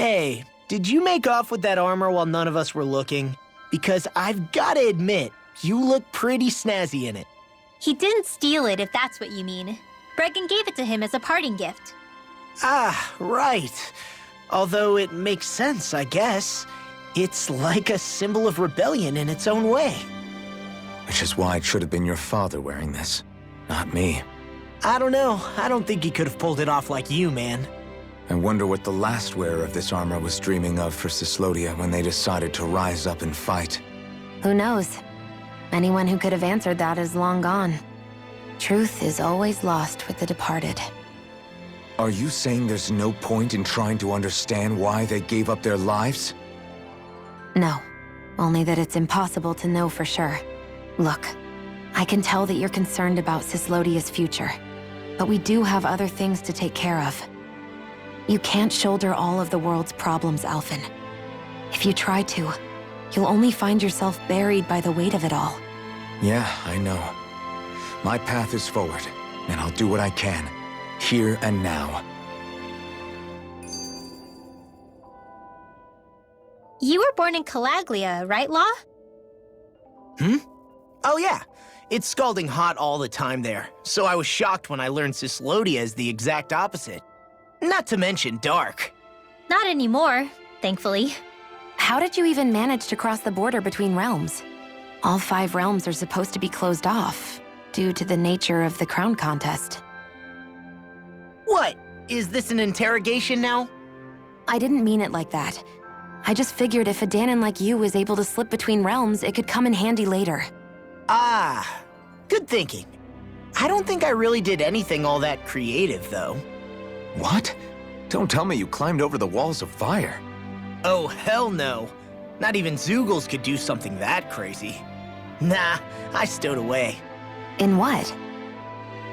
Hey, did you make off with that armor while none of us were looking? Because I've gotta admit, you look pretty snazzy in it. He didn't steal it, if that's what you mean. Bregan gave it to him as a parting gift. Ah, right. Although it makes sense, I guess. It's like a symbol of rebellion in its own way. Which is why it should have been your father wearing this, not me. I don't know. I don't think he could have pulled it off like you, man. I wonder what the last wearer of this armor was dreaming of for Cyslodia when they decided to rise up and fight. Who knows? Anyone who could have answered that is long gone. Truth is always lost with the departed. Are you saying there's no point in trying to understand why they gave up their lives? No. Only that it's impossible to know for sure. Look, I can tell that you're concerned about Cyslodia's future, but we do have other things to take care of. You can't shoulder all of the world's problems, Alphen. If you try to, you'll only find yourself buried by the weight of it all. Yeah, I know. My path is forward, and I'll do what I can, here and now. You were born in Calaglia, right, Law? Oh yeah. It's scalding hot all the time there, so I was shocked when I learned Cyslodia is the exact opposite. Not to mention dark. Not anymore, thankfully. How did you even manage to cross the border between realms? All 5 realms are supposed to be closed off, due to the nature of the crown contest. What? Is this an interrogation now? I didn't mean it like that. I just figured if a Danon like you was able to slip between realms, it could come in handy later. Ah, good thinking. I don't think I really did anything all that creative, though. What? Don't tell me you climbed over the walls of fire. Oh, hell no. Not even Zeugles could do something that crazy. Nah, I stowed away. In what?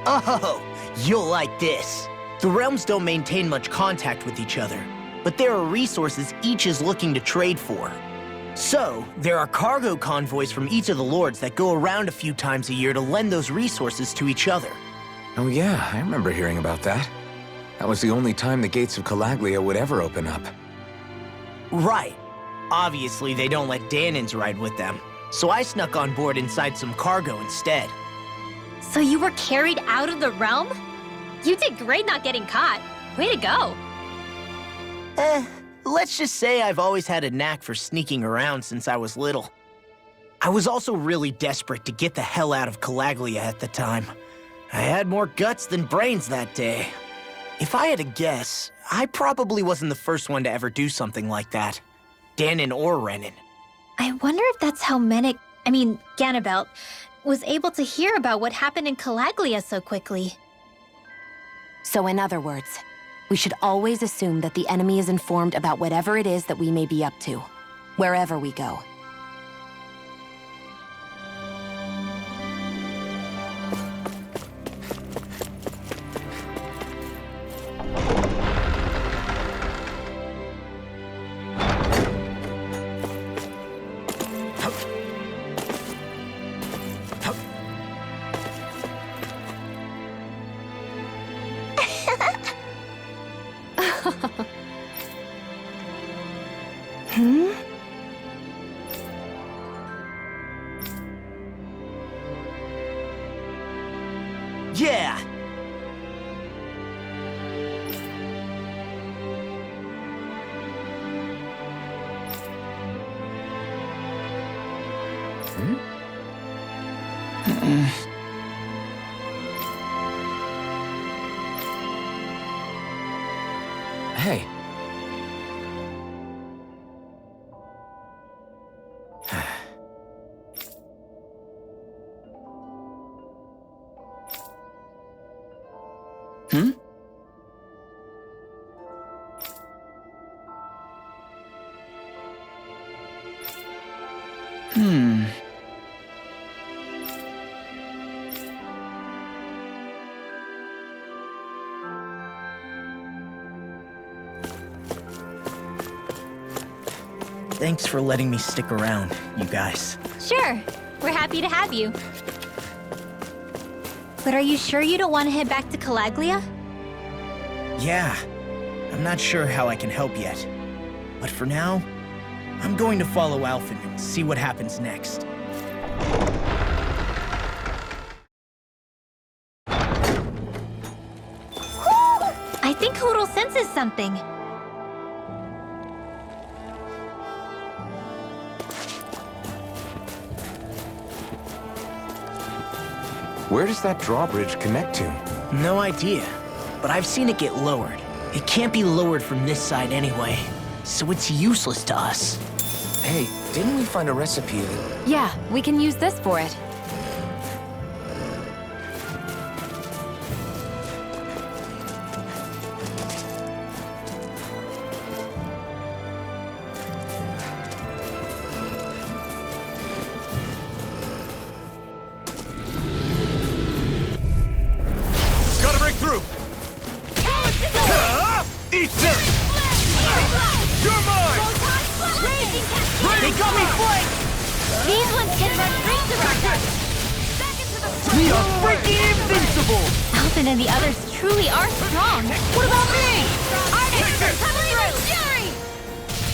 Oh, you'll like this. The realms don't maintain much contact with each other, but there are resources each is looking to trade for. So, there are cargo convoys from each of the lords that go around a few times a year to lend those resources to each other. Oh yeah, I remember hearing about that. That was the only time the gates of Calaglia would ever open up. Right. Obviously, they don't let Danons ride with them, so I snuck on board inside some cargo instead. So you were carried out of the realm? You did great not getting caught. Way to go. Let's just say I've always had a knack for sneaking around since I was little. I was also really desperate to get the hell out of Calaglia at the time. I had more guts than brains that day. If I had to guess, I probably wasn't the first one to ever do something like that. Danon or Renan. I wonder if that's how Ganabelt, was able to hear about what happened in Calaglia so quickly. So in other words, we should always assume that the enemy is informed about whatever it is that we may be up to, wherever we go. Yeah! Hey. Thanks for letting me stick around, you guys. Sure, we're happy to have you. But are you sure you don't want to head back to Calaglia? Yeah. I'm not sure how I can help yet. But for now, I'm going to follow Alphen and see what happens next. I think Hoodle senses something. Where does that drawbridge connect to? No idea, but I've seen it get lowered. It can't be lowered from this side anyway, so it's useless to us. Hey, didn't we find a recipe that... Yeah, we can use this for it. Gotta break through! Eat dirt! You're mine! They got me flanked! These ones can run rings around us. We are freaking invincible! Alphen and the others truly are strong. What about me?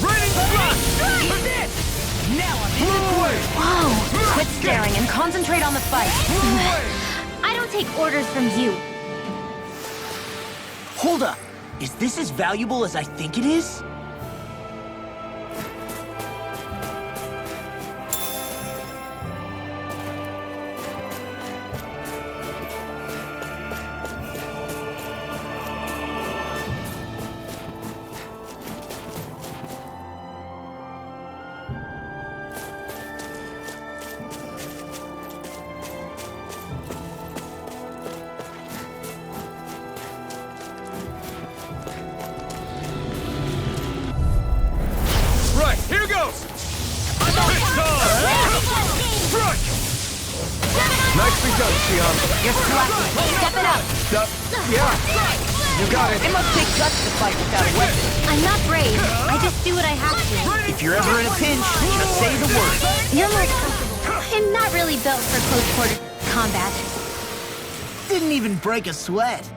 Raining thrust! Now I'm Move away! Whoa! Quit staring and concentrate on the fight. Move away! I don't take orders from you. Hold up. Is this as valuable as I think it is? Right, here goes! Strike! Nicely done, Xion. You're slacking. Step it up. Yeah, you got it. It must take guts to fight without a weapon. I'm not brave. I just do what I have to. If you're ever in a pinch, just say the word. You're more comfortable. I'm not really built for close quarter combat. Didn't even break a sweat.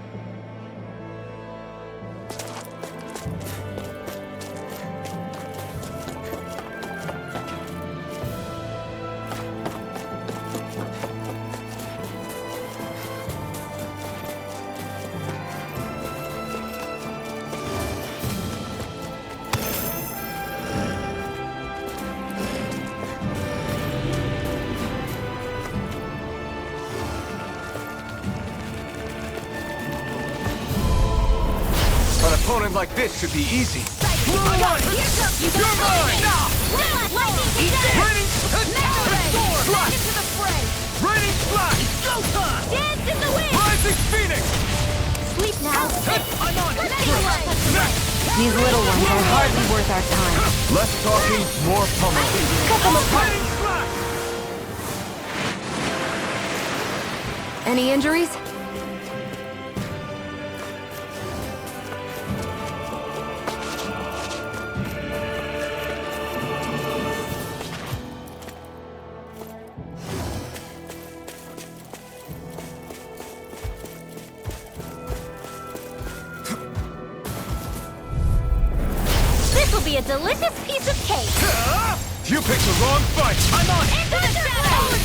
An opponent like this should be easy. You're mine! Raining Slash! Raining Slash! Dance in the wind! Rising Phoenix! Sleep now. I'm on it! These little ones are hardly worth our time. Less talking, more pummeling. Cut them apart. Raining Slash! Any injuries? This will be a delicious piece of cake. You picked the wrong fight! I'm on it! Into the shadows!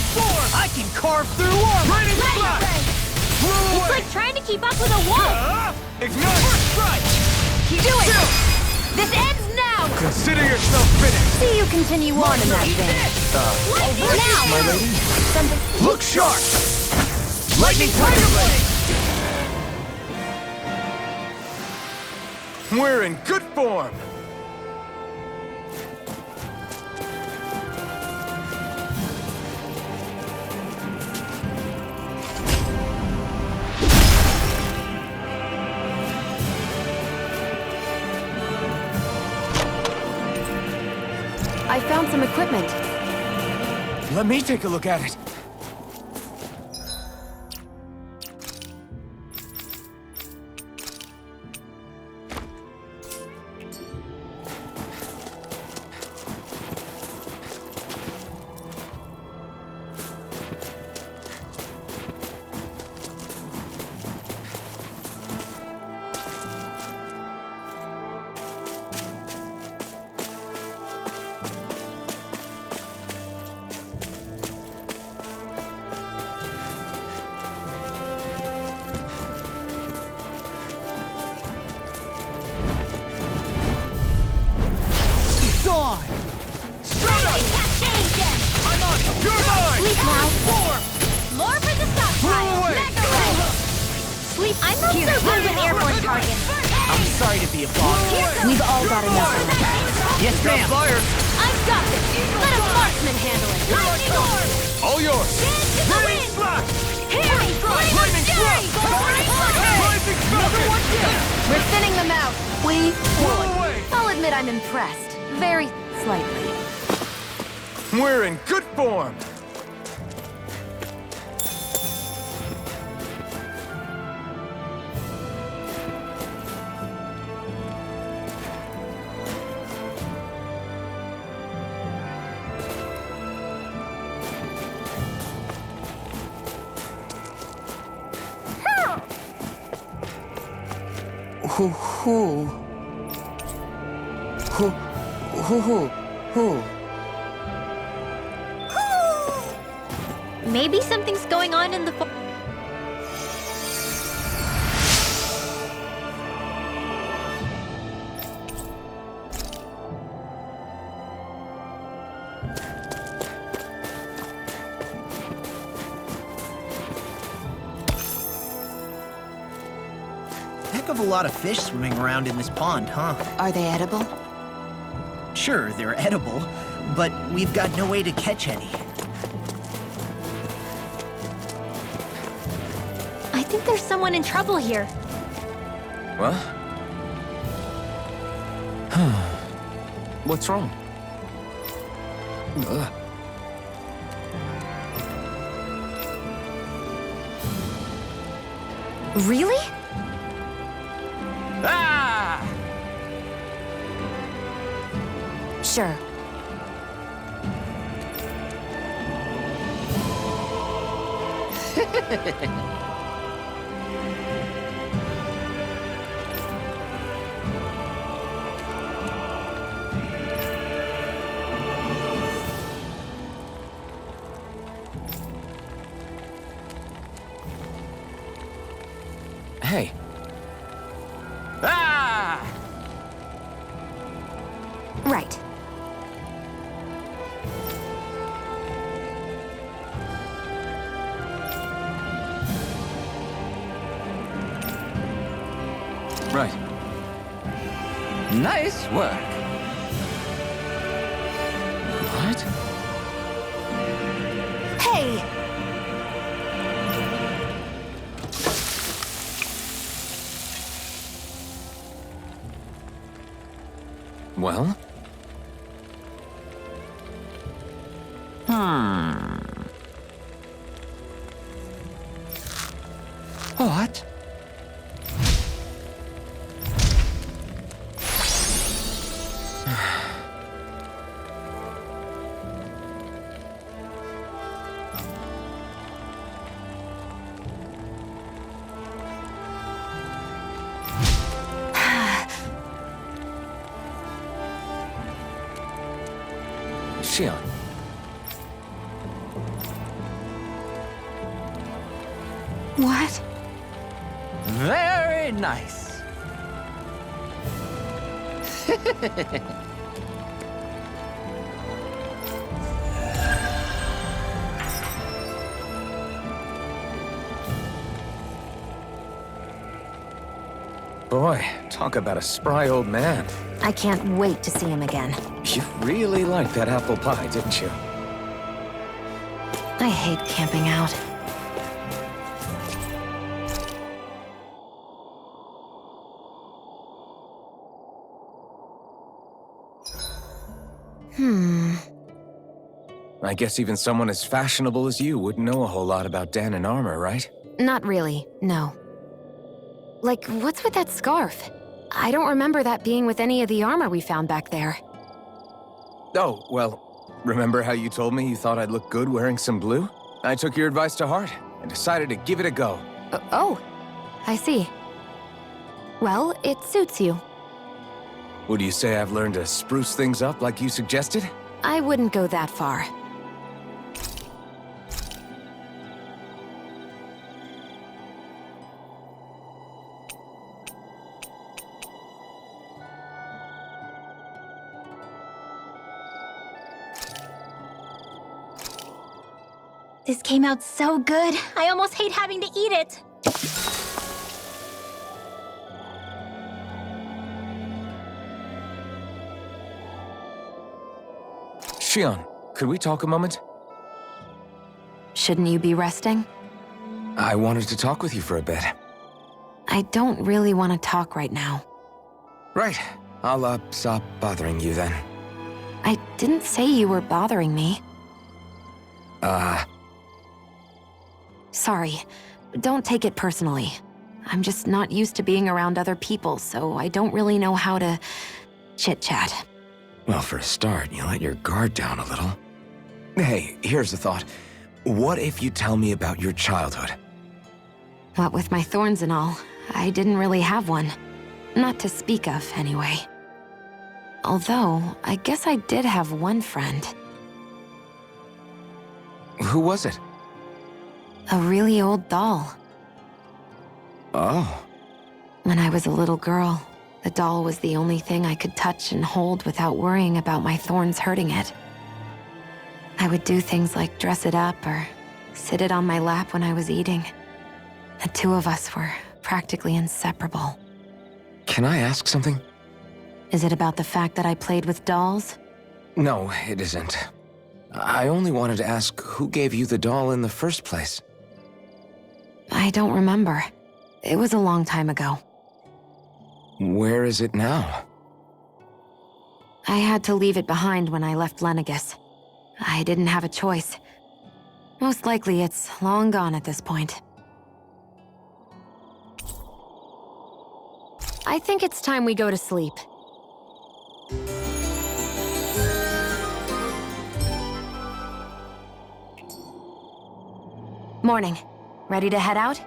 I can carve through armor! Raining Slash! Blew It's away! like trying to keep up with a wall. Ignite! First strike! Do it! This ends now! Consider yourself finished! See you continue on in that vein. Now! My lady? Something... Look sharp! Lightning Tiger Blade! We're in good form! I found some equipment. Let me take a look at it. I'm not so good with airborne targets. I'm sorry to be a bother. We've all got enough of it. Yes, ma'am. I've got this. Let a marksman handle it. Lightning orb! All yours! Dance in the wind! Harry, Lightning Jerry! Another one down! We're thinning them out. We Pull away! I'll admit I'm impressed. Very slightly. We're in good form! Maybe something's going on in the Heck of a lot of fish swimming around in this pond, huh? Are they edible? Sure, they're edible, but we've got no way to catch any. I think there's someone in trouble here. What? What's wrong? Really? Ah! Sure. Hey. Ah! Right. Right. Nice work. What? Hey! Well? What? Shion. What? Very nice. Boy, talk about a spry old man. I can't wait to see him again. You really liked that apple pie, didn't you? I hate camping out. I guess even someone as fashionable as you wouldn't know a whole lot about Dan and armor, right? Not really, no. Like, what's with that scarf? I don't remember that being with any of the armor we found back there. Oh, well, remember how you told me you thought I'd look good wearing some blue? I took your advice to heart and decided to give it a go. Oh, I see. Well, it suits you. Would you say I've learned to spruce things up like you suggested? I wouldn't go that far. This came out so good. I almost hate having to eat it. Shion, could we talk a moment? Shouldn't you be resting? I wanted to talk with you for a bit. I don't really want to talk right now. Right. I'll, stop bothering you then. I didn't say you were bothering me. Sorry. Don't take it personally. I'm just not used to being around other people, so I don't really know how to chit-chat. Well, for a start, you let your guard down a little. Hey, here's a thought. What if you tell me about your childhood? What with my thorns and all, I didn't really have one. Not to speak of, anyway. Although, I guess I did have one friend. Who was it? A really old doll. Oh. When I was a little girl, the doll was the only thing I could touch and hold without worrying about my thorns hurting it. I would do things like dress it up or sit it on my lap when I was eating. The two of us were practically inseparable. Can I ask something? Is it about the fact that I played with dolls? No, it isn't. I only wanted to ask who gave you the doll in the first place. I don't remember. It was a long time ago. Where is it now? I had to leave it behind when I left Lenegus. I didn't have a choice. Most likely it's long gone at this point. I think it's time we go to sleep. Morning. Ready to head out?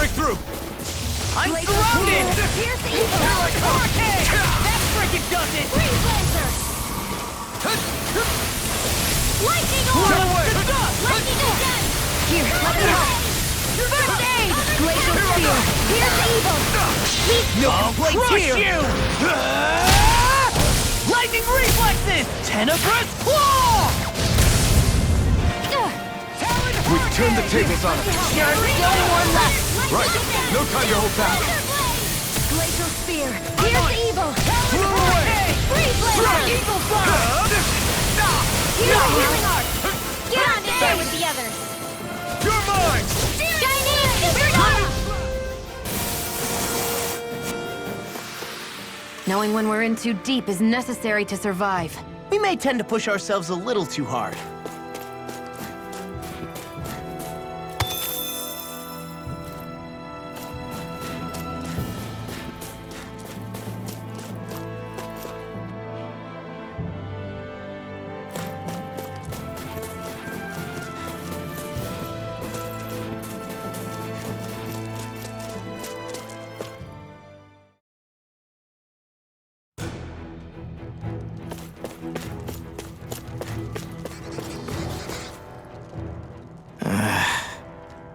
Through! I'm surrounded! Here's the evil! Hurricane! That freaking does it! Freeze laser! Lightning Get orb! away! Lightning again! Here, let me help! First aid! Glacial spear! Here's the evil! No complaints here! You. Lightning reflexes! Tenebrous claw! We turned the tables on him. There's still one left! Right. No time to hold back. Glacial spear! Here's the evil! Blew away! Freeze laser! Eagle fly! Here's the healing arc! Get on in there with the others! You're mine! Chinese supernova! Knowing when we're in too deep is necessary to survive. We may tend to push ourselves a little too hard.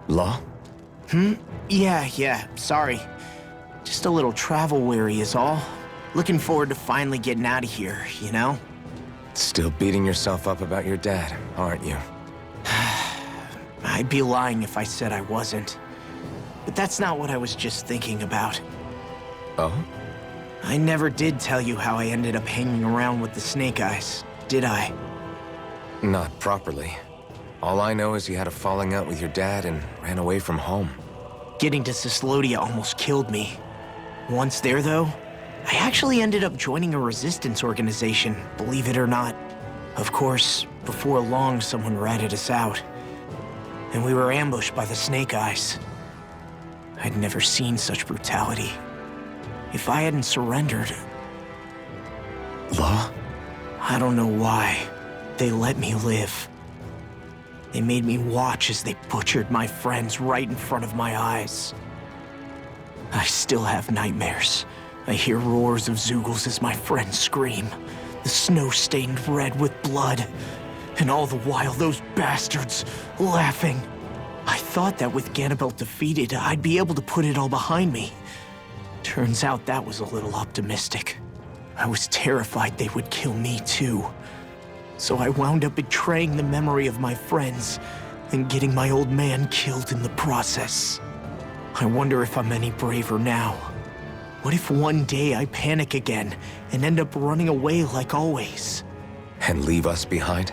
Law? Yeah, sorry. Just a little travel weary is all. Looking forward to finally getting out of here, you know? Still beating yourself up about your dad, aren't you? I'd be lying if I said I wasn't. But that's not what I was just thinking about. Oh? I never did tell you how I ended up hanging around with the Snake Eyes, did I? Not properly. All I know is you had a falling out with your dad and ran away from home. Getting to Cislodia almost killed me. Once there, though, I actually ended up joining a resistance organization, believe it or not. Of course, before long, someone ratted us out. And we were ambushed by the Snake Eyes. I'd never seen such brutality. If I hadn't surrendered... Law? I don't know why. They let me live. They made me watch as they butchered my friends right in front of my eyes. I still have nightmares. I hear roars of Zeugles as my friends scream. The snow stained red with blood. And all the while, those bastards laughing. I thought that with Ganabelt defeated, I'd be able to put it all behind me. Turns out that was a little optimistic. I was terrified they would kill me too. So I wound up betraying the memory of my friends and getting my old man killed in the process. I wonder if I'm any braver now. What if one day I panic again and end up running away like always? And leave us behind?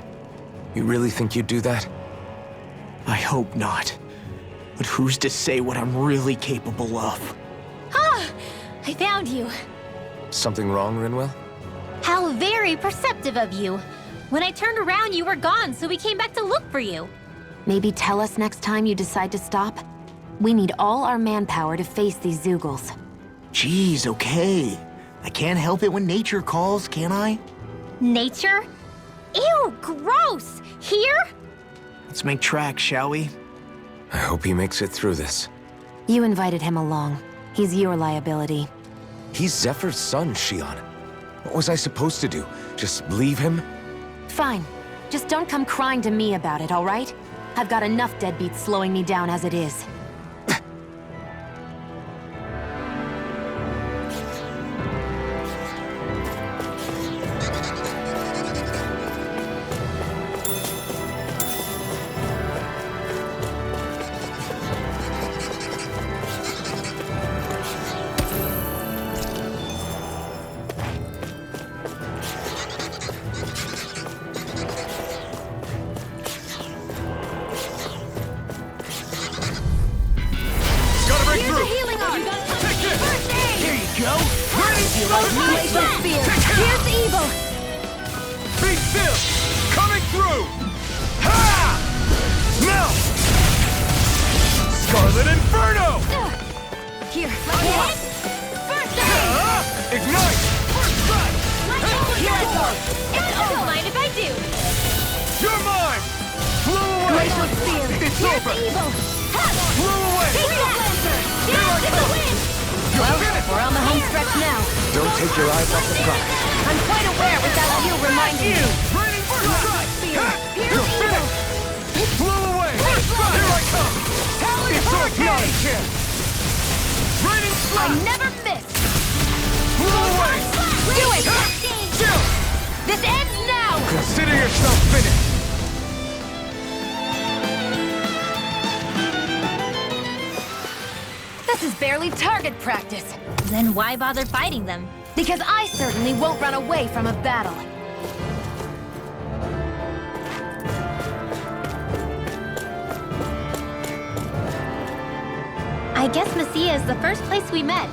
You really think you'd do that? I hope not. But who's to say what I'm really capable of? Ah! I found you. Something wrong, Rinwell? How very perceptive of you. When I turned around, you were gone, so we came back to look for you. Maybe tell us next time you decide to stop? We need all our manpower to face these Zeugles. Jeez, okay. I can't help it when nature calls, can I? Nature? Ew, gross! Here? Let's make tracks, shall we? I hope he makes it through this. You invited him along. He's your liability. He's Zephyr's son, Shion. What was I supposed to do? Just leave him? Fine. Just don't come crying to me about it, all right? I've got enough deadbeats slowing me down as it is. Here's evil! Be still! Coming through! Ha! Now! Scarlet Inferno! Here, let me help. First aid! Ignite! First strike! Here I go! Don't mind if I do! You're mine! Flew away! Glacial Spear! It's Here's over! evil! Flew away! Take that! Down to the wind! Well, We're on the home stretch now. don't take your eyes off the prize. I'm quite aware without you reminding me. Raining first strike! Here's You're evil! finished! Flew away! Here I come! It's not a chance! Raining I slap! never miss! Flew away! Do it! Chill! This ends now! Consider yourself finished! This is barely target practice. Then why bother fighting them? Because I certainly won't run away from a battle. I guess Messia is the first place we met.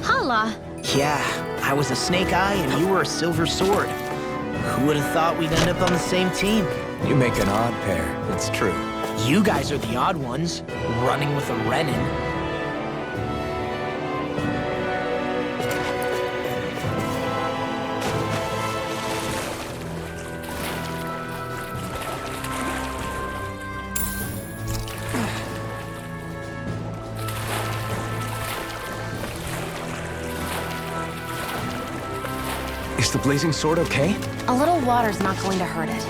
Hala. Yeah, I was a Snake Eye and you were a Silver Sword. Who would have thought we'd end up on the same team? You make an odd pair, it's true. You guys are the odd ones, running with a Renin. Is the blazing sword okay? A little water's not going to hurt it.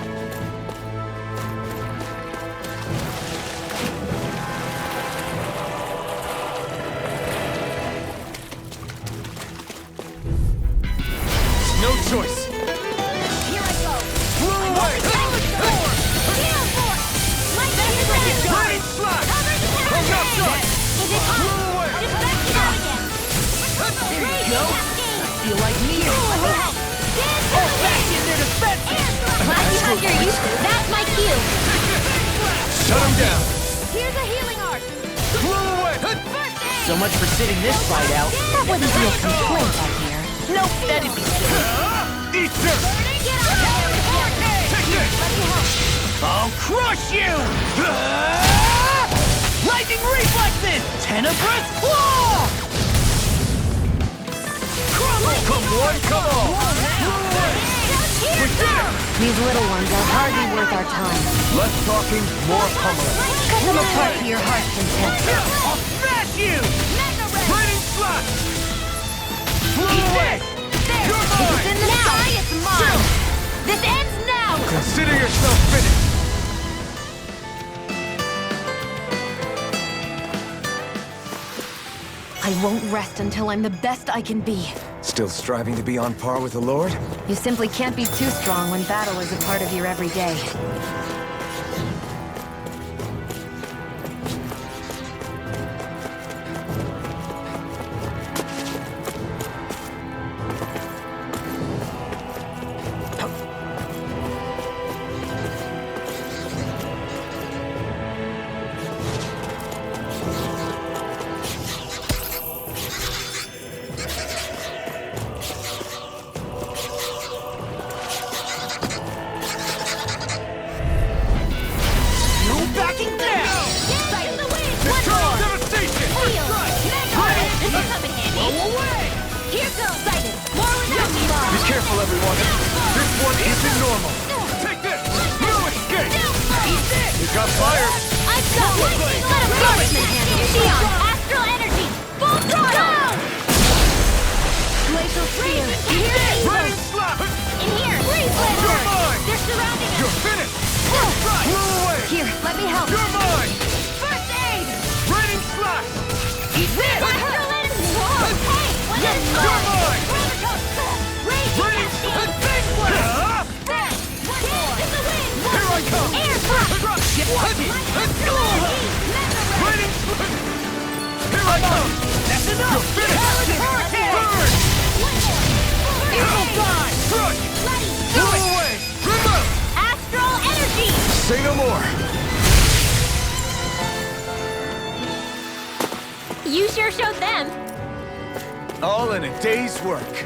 No choice! Here I go. Flew away! Raining slap! Hung up shot! Is it hot? Flew away! Just back it out again. There you go. I feel like me. Oh, back in their defense! Glad you have your use. That's my cue. Shut him down! Here's a healing art. Flew away! First aid. So much for sitting this fight out. That wouldn't be a complaint, I hear. Nope, that'd be silly. Eat this! Take this! I'll crush you! Lightning reflexes! Tenebrous claw! Come on, come on! We did it! These little ones are hardly worth our time. Less talking, more pummeling. Cut them apart to your heart's content. I'll smash you! Raining slash! Flew Eat away! this! You're It's mine! in the sky, it's mine! This ends now! Consider yourself finished! I won't rest until I'm the best I can be. Still striving to be on par with the Lord? You simply can't be too strong when battle is a part of your everyday. No backing down! Devastation! Here goes Titan! More without me! Be careful, everyone. This one isn't normal. Take this! No escape! He's got fire! I've got one! Let him go! Shion! Astral energy! Full throttle! Glacial Sphere! Raining slash! In here! Freeze You're Laser! mine! They're surrounding us! You're finished! Flew away! Here, let me help. You're mine! First aid! Raining slash! Eat this! Astral energy! Hey! You're mine! Raging Raining big blast! Here I come! Air thrust! Raining slash! Here I come! That's enough! You're finished! Burn! Evil die! Crush! Flew away! Remote! Astral energy! Say no more! You sure showed them. All in a day's work.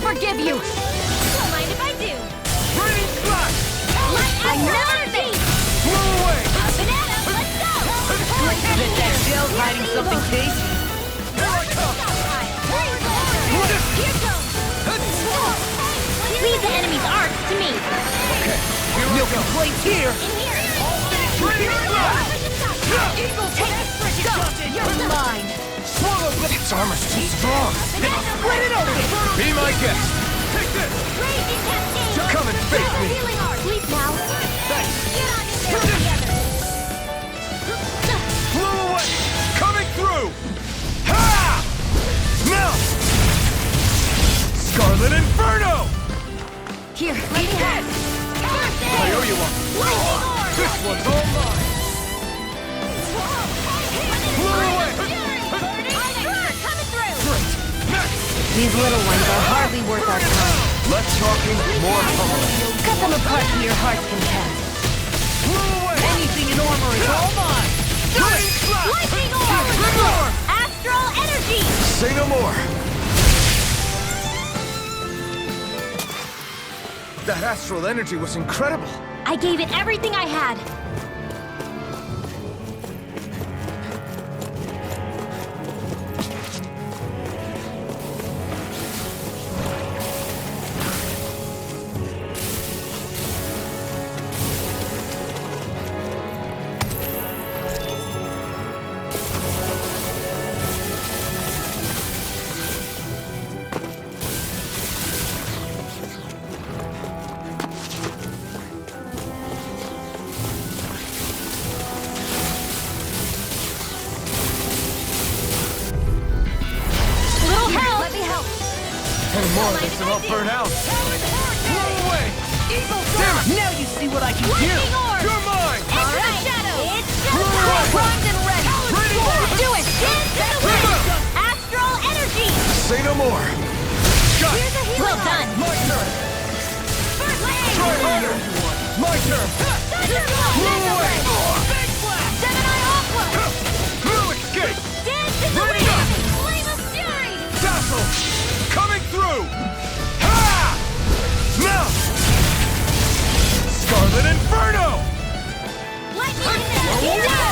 Forgive you! Don't mind if I do. Raining slash! I never think. Flew away! Banana, let's go. Bet that shell's hiding something tasty. Here I come! Here goes. Leave the enemy's arcs to me. Okay, here we No go. complaints here! In here. Raining slash! Eagle, take it. You're mine! Its armor's too strong. Split it open! Be my guest. Take this. Raging cascade. Come and face me. Healing arc. Sleep now. Thanks. Get on in there together. Flew away. Coming through. Ha! Melt. Scarlet Inferno. Here, let me help. I owe you one. This one's all mine. Flew away. These little ones are hardly worth our time. Less talking, more pummeling. Cut them apart to your heart's content. Flew away. Anything in armor is all mine! Raining slash. Lightning orb! Astral energy! Say no more. That astral energy was incredible. I gave it everything I had. more of this and I'll burn out. Blow away! Damn it! Now you see what I can do! Lightning orb! You're mine! Into the shadows! It's just Right. primed and ready! Ready. Do it! Dance in the wind! Astral energy! Say no more! Got it! Here's a healing Well done! My turn! First Try harder! My turn! Mega away. Ray! Big Blast! Gemini Aqua! No escape! Dance in the Ready wind! up. Flame of Fury! Tassel! Coming through! Ha! Now! Scarlet Inferno! Lightning Hero!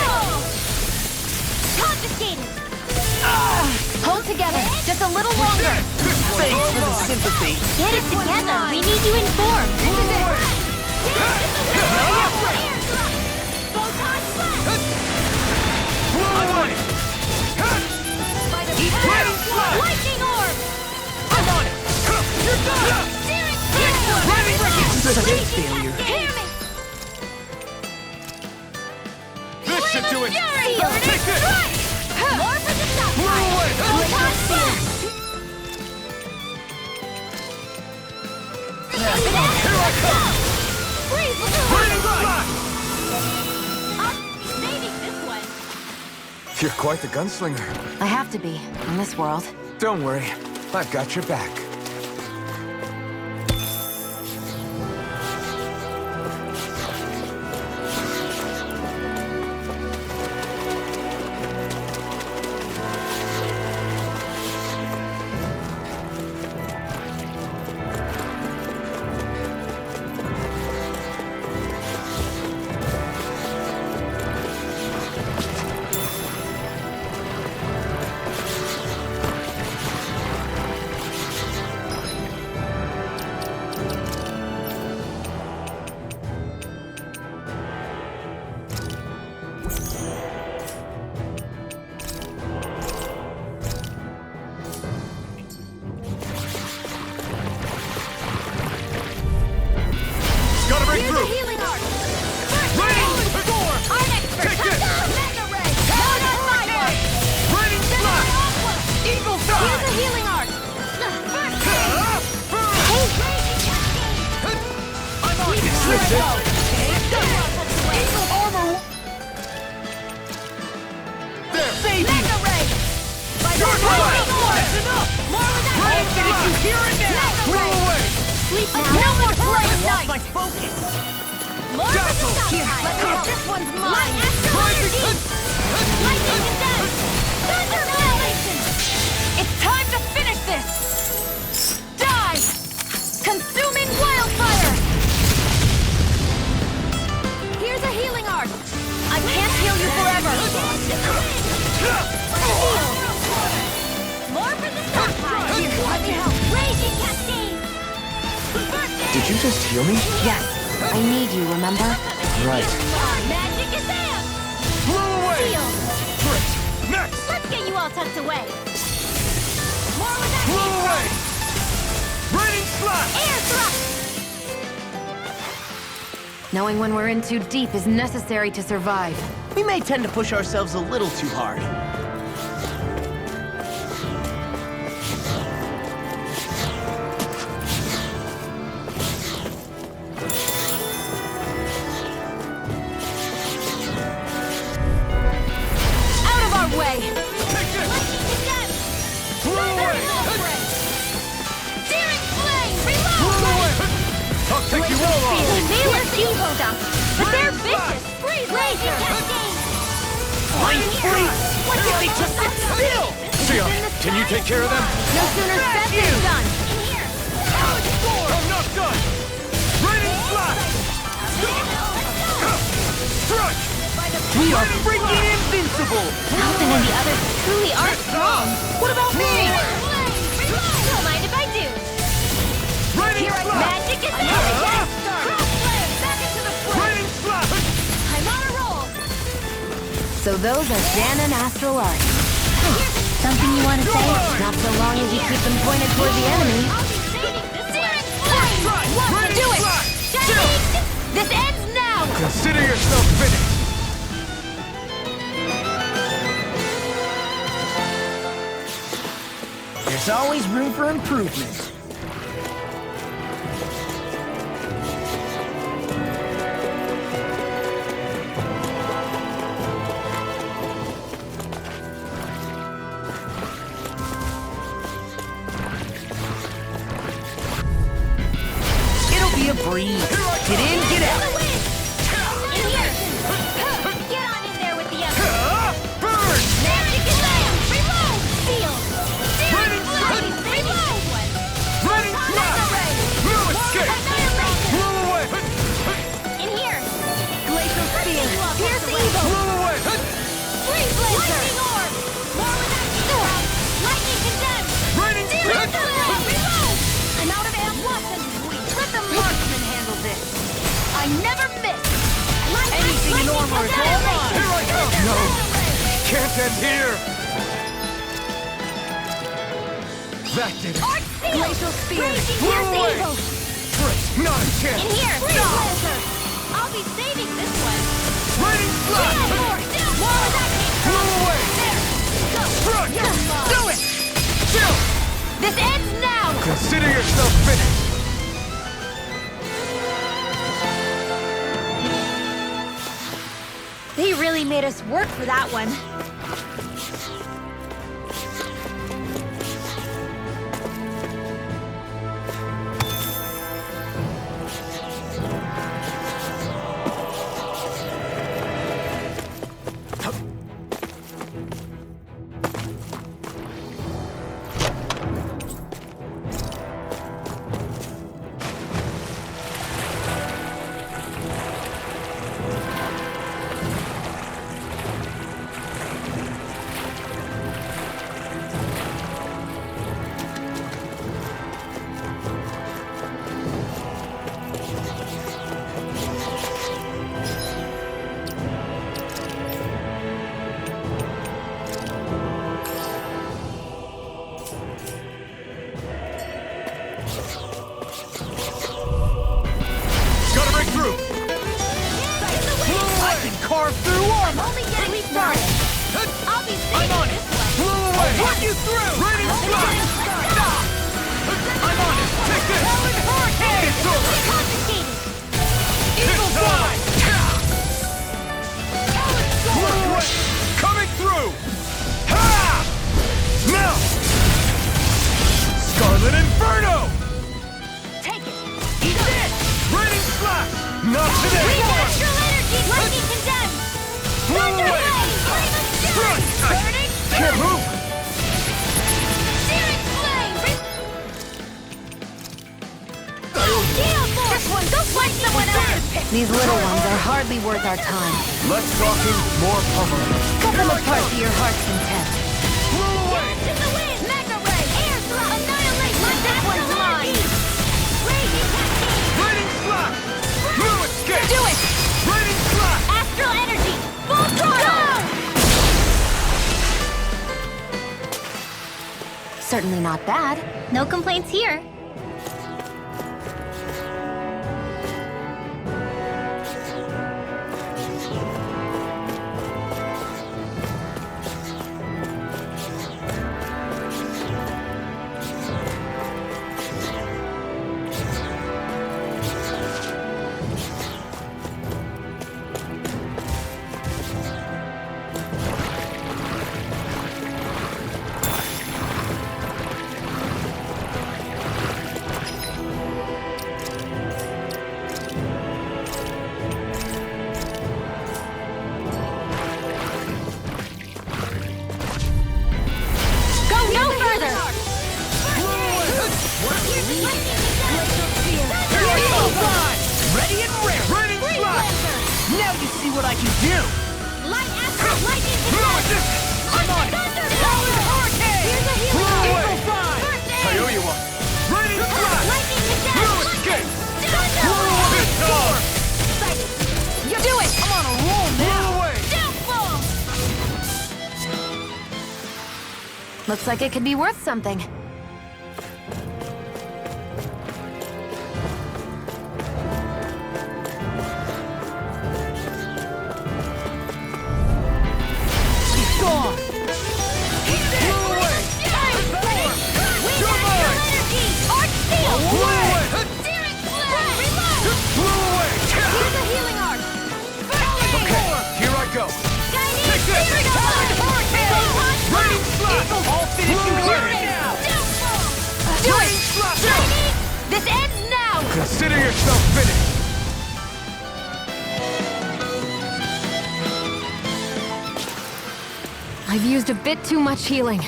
Confiscated! Hold together, just a little longer. Thanks for the sympathy. Get it together. We need you informed. This is it. Photon blast. Blow away! By the power of one. Lightning orb. I'm on it! You're done! Searing flame. Such a Raging failure. cascade. Hear me. This should do it! Fury. Take this! Strike. More for the top. Blow away! Photon blast. Here I come! Freeze. Burning blast! I'll be saving this one. You're quite the gunslinger. I have to be, in this world. Don't worry, I've got your back. Gotta break Here's through! a healing arc. Raining storm! Our expert. Take this! Mega ray. Not on my way. Raining Gemini blast! Aqua. Eagle Here's a side! healing arc. First aid. Burn! Raging cascade. I'm on it! Here I go. Eagle armor! There! Save you! Mega ray. By the Your lightning blast! orb. That's enough! More with that Raining lightning blast! orb. Here and now! Mega Blow ray. away! Sleep now. No more flame Lost my night. focus! More with the Dazzle. stop Here, sign. let me help. This one's mine. Astral energy. Lightning condense. Thunder annihilation. It's time to finish this. Die. Consuming wildfire. Here's a healing arc. I can't heal you forever. Heal. More for the stop sign. Here, let me help. Raging cascade. Did you just heal me? Yes, I need you, remember? Right. Magic is there. Blow away! Heal. Great! Next! Let's get you all tucked away. More with that Blow away! Raining slash! air thrust. Knowing when we're in too deep is necessary to survive. We may tend to push ourselves a little too hard. Out of our way. Take this! Blow away! Searing flame. Blow Reload. away! I'll take you all on! Nameless evo dump. But they're vicious. Freeze. Raging cascade. Fine freeze! Why can't they just sit still? Sia, can you take care of them? No sooner said than done. In here. I'm not done! Raining slash! Strike! We are freaking invincible! Alvin and the others truly are strong. What about me? Don't mind if I do. Raining slash! Magic is there. Cross flare. Back into the fray. Raining slash! I'm on a roll. So those are Jan and Astral Art. Something you want to say? Not so long as you keep them pointed toward the enemy. I'll be saving this one. One, do it. Technique. This ends now. Consider yourself finished! There's always room for improvement. Hold on! Here I come! No! Can't end here! That did it! Glacial spear! Blow away! Frick! Not a chance! In here! Stop! I'll be saving this one! Raining flash! Blow away! Frick! Do it! Chill! This ends now! Consider yourself finished! They really made us work for that one. Gotta break through! I can carve through armor! Only getting started. I'll be I'm saving on this it! one. Blow away! Walk you through! Raining flash! Stop! I'm on it! Take this! Howling hurricane! It's over! Confiscated. Eagle fly! Blow away! Coming through! Ha! Now! Scarlet Inferno! Take it. Eat this! Raining flash! Not today! Astral energy. Lightning condemned. Blow Thunder away! wave. Flame of fury. Burning. Can't move! Searing flame. Gale force. This one. Go find someone else. These little ones are hardly worth our time. Less talking, more pummeling. Cut them apart to your heart's content. Blow away! To the wind. Mega ray. Air thrust. Annihilate. This one's mine. Raging cascade. Raining flash! No escape! Do it. Raining flash! Astral energy. Full throttle. Certainly not bad. No complaints here. Go no further. Ready and rare! Raining flash! Now you see what I can do! Light astral lightning No condemned. resistance! I'm on it! Thunder hurricane. Here's a healing Blow away! arm. First aid. I owe you one. Raining flash! Lightning condemned. No escape! Thunder Blow away! wave. Power! You do it. I'm on a roll Blow now! away! Downfall. Looks like it could be worth something. Gone! Blow away! Blow Blow away! Here's a healing arm. Okay, here I go. Take this! Raining flash! I'll finish you Blow here away! and now! Do it. Raining flash! This ends now. Consider yourself finished. I've used a bit too much healing.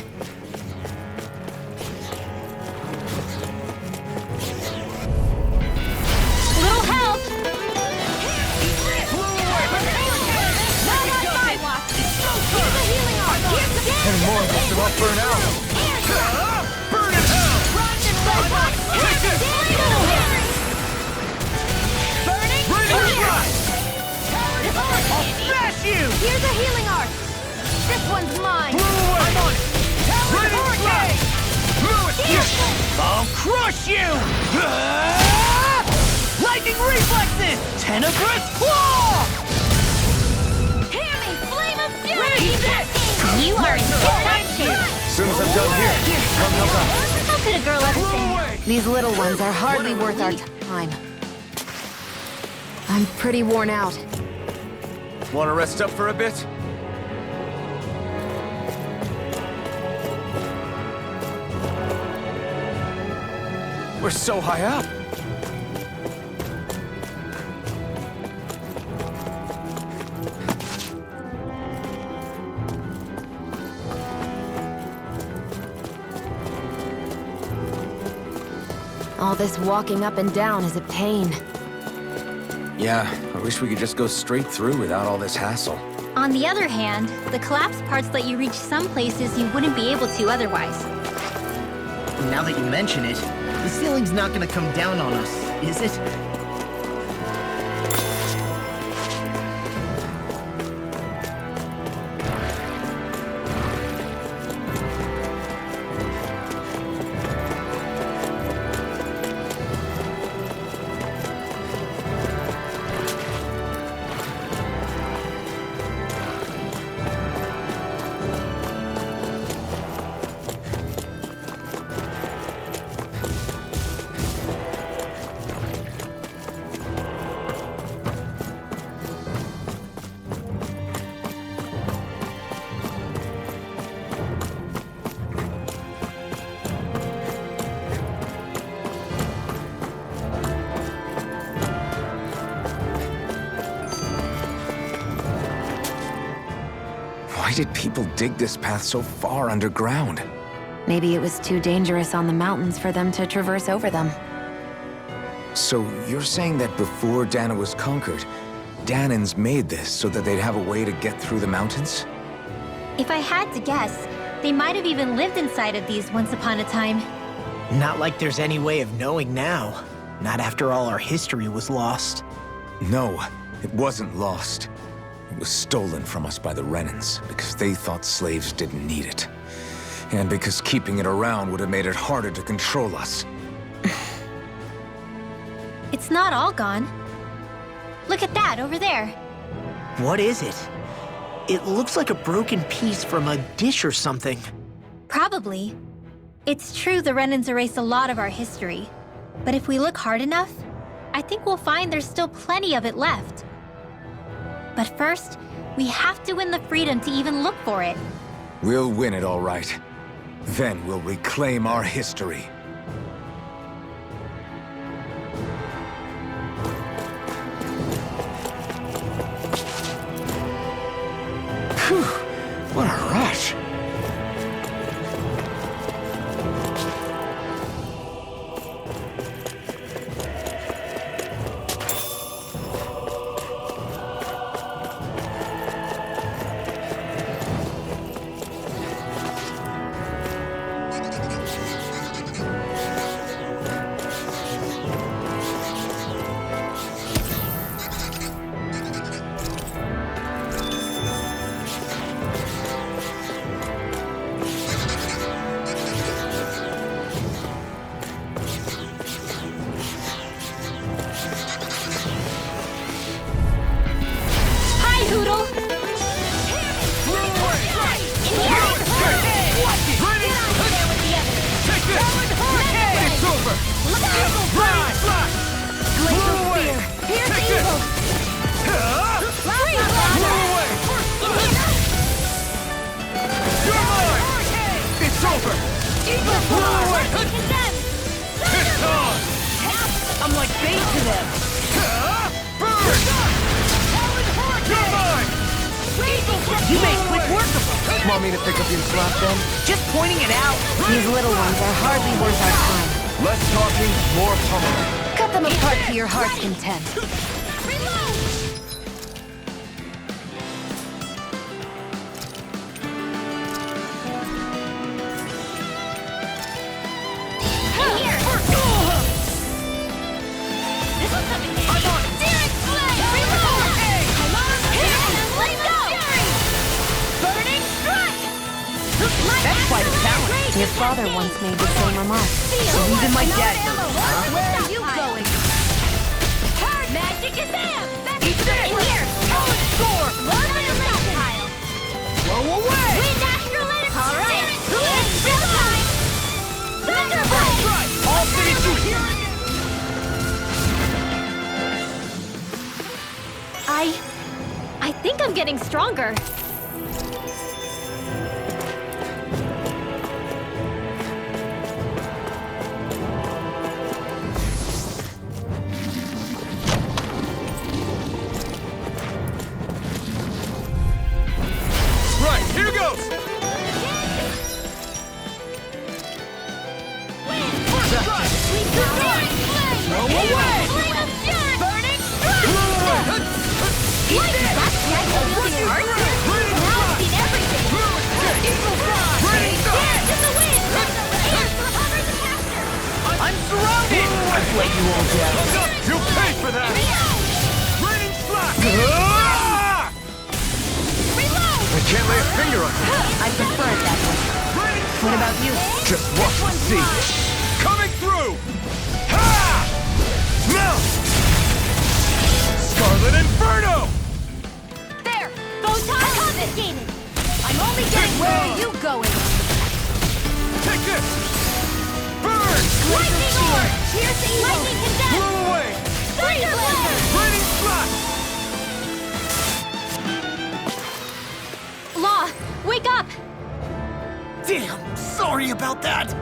Little help. Blow away! Not on my watch. Here's a healing arm. Here's the And more of us about burn out. air thrust. Burn in hell! Run and robot. Take this! Burning. Raining flash! Hurricane. you! Here's a healing arc! This one's mine! I'm on it! Ready, fly! I'll crush you! Ah! Lightning reflexes! Tenebrous claw! Hear me! Flame of fury! You are in good shape. As soon as I'm done here, come help out. How could a girl ever say? These little ones are hardly worth our time. I'm pretty worn out. Want to rest up for a bit? We're so high up. All this walking up and down is a pain. Yeah, I wish we could just go straight through without all this hassle. On the other hand, the collapsed parts let you reach some places you wouldn't be able to otherwise. Now that you mention it, the ceiling's not gonna come down on us, is it? Why did people dig this path so far underground? Maybe it was too dangerous on the mountains for them to traverse over them. So you're saying that before Dana was conquered, Danans made this so that they'd have a way to get through the mountains? If I had to guess, they might have even lived inside of these once upon a time. Not like there's any way of knowing now. Not after all our history was lost. No, it wasn't lost. It was stolen from us by the Renans because they thought slaves didn't need it. And because keeping it around would have made it harder to control us. It's not all gone. Look at that over there. What is it? It looks like a broken piece from a dish or something. Probably. It's true the Renans erased a lot of our history. But if we look hard enough, I think we'll find there's still plenty of it left. But first, we have to win the freedom to even look for it. We'll win it all right. Then we'll reclaim our history. Phew, what a rush. I'm like bait to them. You make quick work of them. Want me to pick up your slack then? Just pointing it out. These little ones are hardly worth our time. Less talking, more pummeling. Cut them apart to your heart's content. Let go! Your father once made the same remark. Even my dad knows. Where are you going? Magic is in! Eat this! In here! Score! One on your left pile! Blow away! Wind astrolated! Alright! It's showtime! Thunderbolt! Right! I'll finish you here! I think I'm getting stronger. Right, here goes! First strike! Blow away! Flame of fury! Burning Blow away! Eat this! That's right, you'll be an archer! Now I've seen everything! Eagle fly! Here to the wind! Here for cover the caster! I'm surrounded! I've let you all down. You'll pay for that! Raining slash! Reload! I can't lay a finger on you. I prefer it that way. Raining What about you? Just watch and see. Coming through! Ha! No! Scarlet Inferno! There! Photon confiscated! I'm only getting Where are you going? Take this! Burn! Lightning Orb! Here's the Lightning Condemned! Blow away! Thunder Blade! Raining slash! Law, wake up! Damn, sorry about that.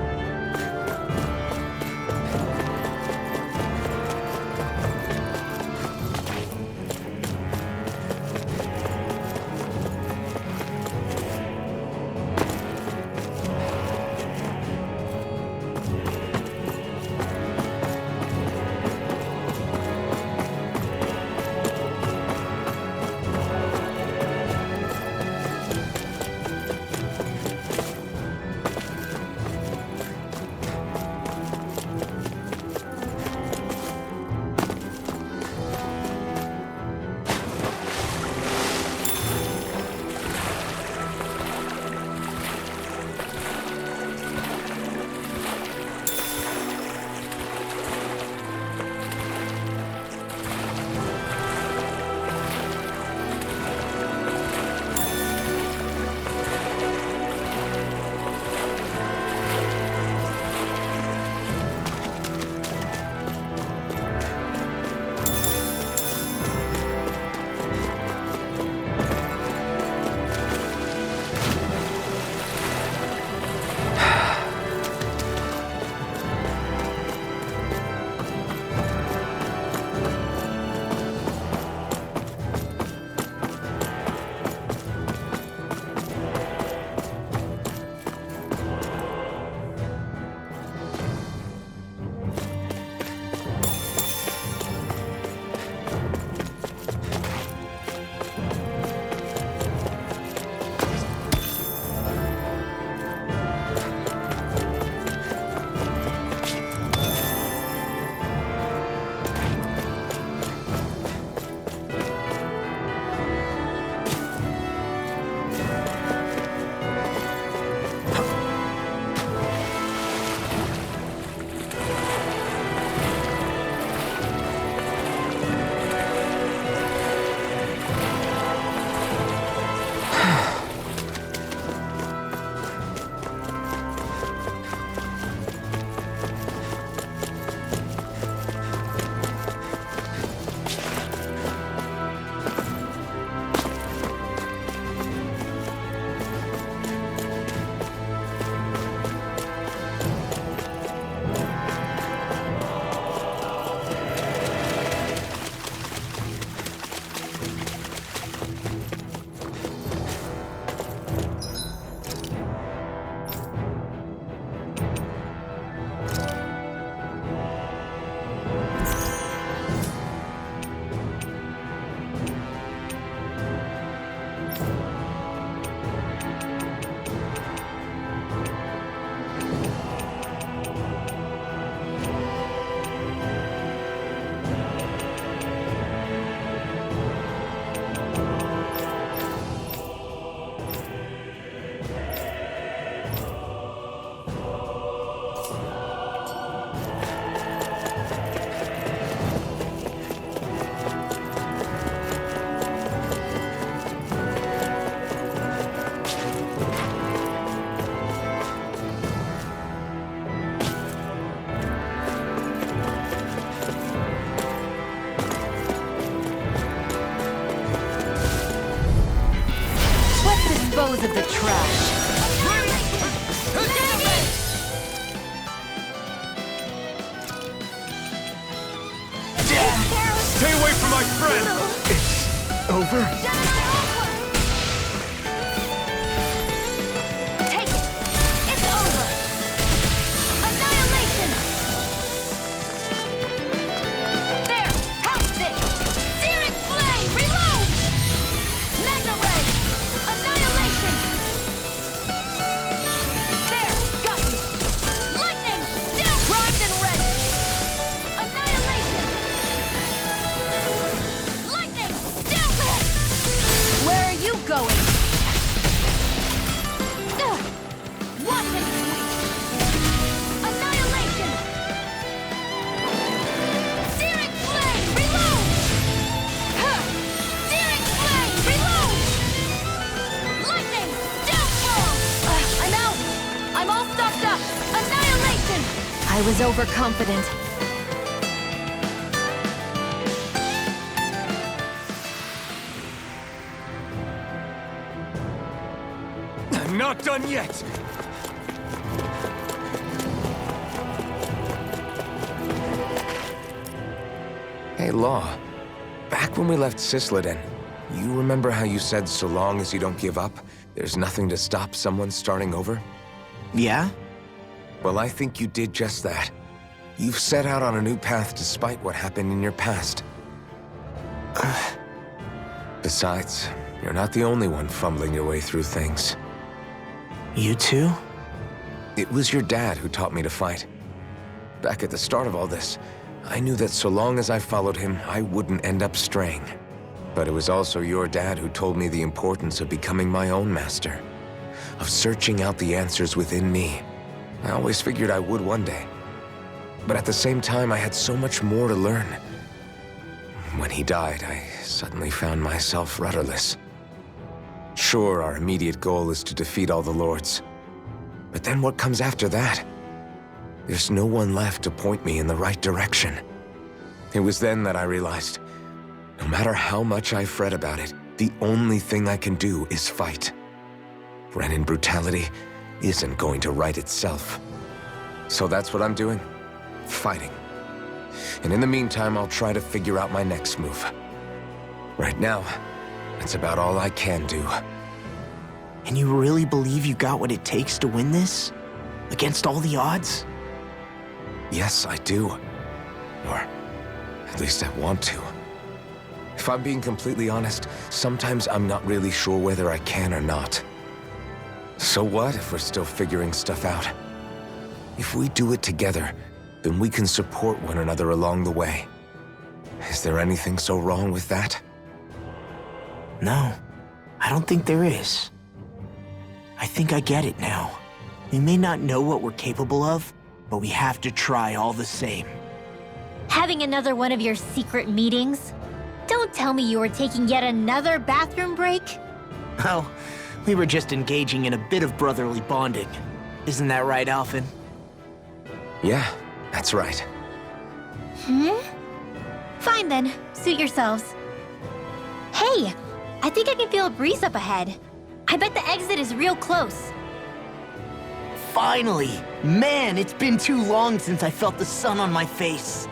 friend! It's over? Take it! It's over! Annihilation! There! House this! Searing flame! Reload! Magna ray! Annihilation! There! Got you! Lightning! Still primed and ready! Annihilation! Lightning! Still there! Where are you going? Watch and sweep! Annihilation! Searing flame! Reload! Huh! Searing flame! Reload! Lightning! Still strong! I'm out! I'm all stocked up! Annihilation! I was overconfident. I'm not done yet! Hey, Law. Back when we left Cisleden, you remember how you said so long as you don't give up, there's nothing to stop someone starting over? Yeah? Well, I think you did just that. You've set out on a new path despite what happened in your past. Besides, you're not the only one fumbling your way through things. You too? It was your dad who taught me to fight. Back at the start of all this, I knew that so long as I followed him, I wouldn't end up straying. But it was also your dad who told me the importance of becoming my own master, of searching out the answers within me. I always figured I would one day. But at the same time, I had so much more to learn. When he died, I suddenly found myself rudderless. Sure, our immediate goal is to defeat all the lords. But then what comes after that? There's no one left to point me in the right direction. It was then that I realized, no matter how much I fret about it, the only thing I can do is fight. Renin brutality isn't going to right itself. So that's what I'm doing. Fighting. And in the meantime, I'll try to figure out my next move. Right now, that's about all I can do. And you really believe you got what it takes to win this? Against all the odds? Yes, I do. Or at least I want to. If I'm being completely honest, sometimes I'm not really sure whether I can or not. So what if we're still figuring stuff out? If we do it together, then we can support one another along the way. Is there anything so wrong with that? No, I don't think there is. I think I get it now. We may not know what we're capable of, but we have to try all the same. Having another one of your secret meetings? Don't tell me you were taking yet another bathroom break? Oh, we were just engaging in a bit of brotherly bonding. Isn't that right, Alphen? Yeah, that's right. Fine then, suit yourselves. Hey, I think I can feel a breeze up ahead. I bet the exit is real close. Finally! Man, it's been too long since I felt the sun on my face.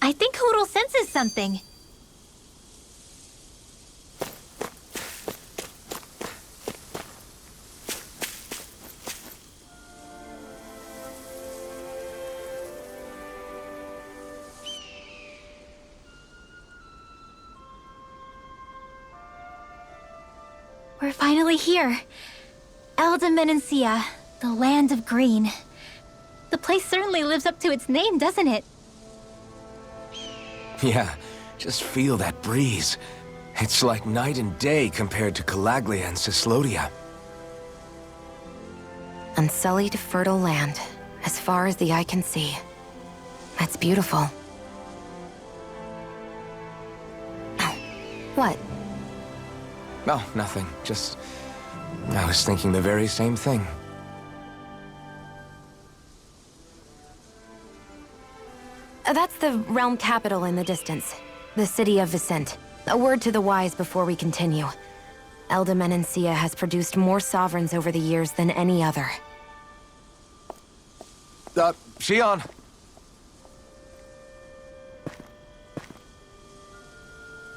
I think Hoodle senses something. We're finally here. Elda Menancia, the land of green. The place certainly lives up to its name, doesn't it? Yeah, just feel that breeze. It's like night and day compared to Calaglia and Cyslodia. Unsullied, fertile land, as far as the eye can see. That's beautiful. Oh, what? No, nothing. Just... I was thinking the very same thing. That's the realm capital in the distance. The city of Vicent. A word to the wise before we continue. Elda Menancia has produced more sovereigns over the years than any other. Shion!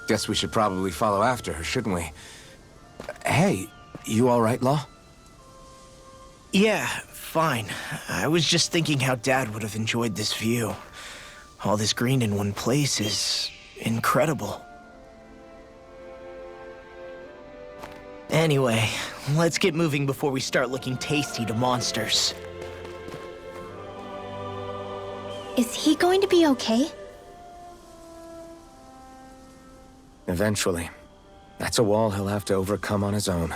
Guess we should probably follow after her, shouldn't we? Hey, you alright, Law? Yeah, fine. I was just thinking how Dad would have enjoyed this view. All this green in one place is incredible. Anyway, let's get moving before we start looking tasty to monsters. Is he going to be okay? Eventually. That's a wall he'll have to overcome on his own.